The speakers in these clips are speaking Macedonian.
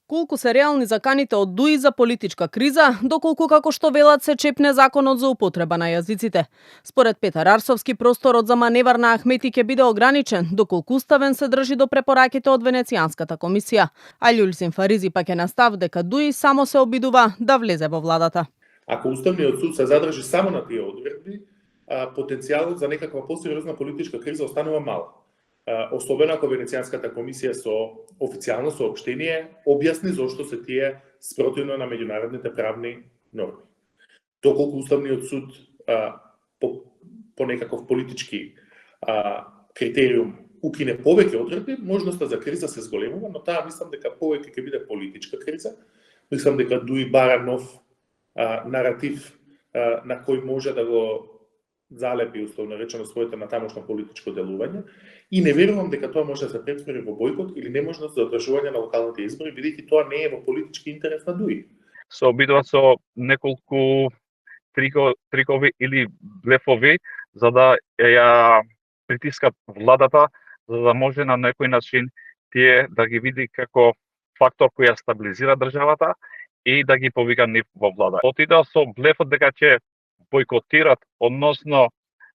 Колку се реални заканите од ДУИ за политичка криза, доколку како што велат се чепне законот за употреба на јазиците. Според Петар Арсовски, просторот за маневар на Ахмети ќе биде ограничен, доколку уставен се држи до препораките од Венецијанската комисија. А Љулсин Фаризи пак е на став дека ДУИ само се обидува да влезе во владата. Ако Уставниот суд се задржи само на тие одредби, потенцијалот за некаква посериозна политичка криза останува мал. Особено ако Венецијанската комисија со официјално соопштение објасни зошто се тие спротивно на меѓународните правни норми. Доколку Уставниот суд по некаков политички критериум укине повеќе одредби, можноста за криза се зголемува, но таа мислам дека повеќе ќе биде политичка криза. Мислам дека ДУИ бара нов наратив на кој може да го залепи условно речено своето натамошно политичко делување и не верувам дека тоа може да се претвори во бојкот или неможност за одржување на локалните избори, бидејќи тоа не е во политички интерес на ДУИ. Се обидува со неколку трикови или блефови за да ја притискат владата, за да може на некој начин тие да ги види како фактор кој ја стабилизира државата и да ги повика нив во влада. Отида со блефот дека ќе бойкотират, односно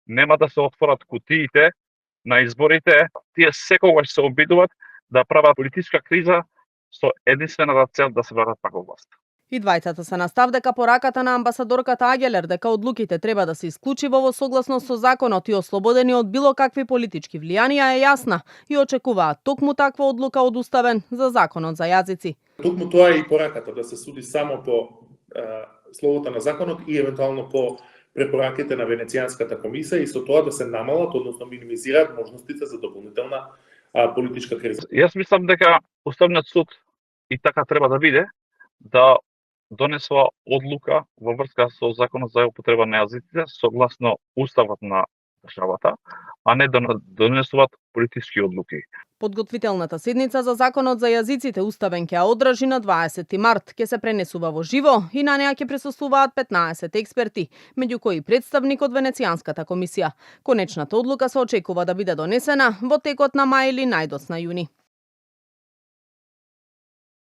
нема да се отворат кутиите на изборите, тие секогаш се обидуваат да прават политичка криза со единствената цел да се вратат пак во власт. И двајцата се на став дека пораката на амбасадорката Агелер дека одлуките треба да се исклучиво во согласност со законот и ослободени од било какви политички влијанија е јасна и очекуваат токму таква одлука од Уставен за законот за јазици. Токму тоа е и пораката, да се суди само по словото на законот и евентуално по препораките на Венецијанската комисија и со тоа да се намалат, односно минимизираат можностите за дополнителна политичка криза. Јас мислам дека Уставниот суд и така треба да биде, да донесува одлука во врска со законот за употреба на јазиците согласно уставот на државата, а не да донесуваат политички одлуки. Подготвителната седница за законот за јазиците Уставен ќе ја одржи на 20 март. Ќе се пренесува во живо и на неа ќе присуствуваат 15 експерти, меѓу кои представник од Венецијанската комисија. Конечната одлука се очекува да биде донесена во текот на мај или најдоцна јуни.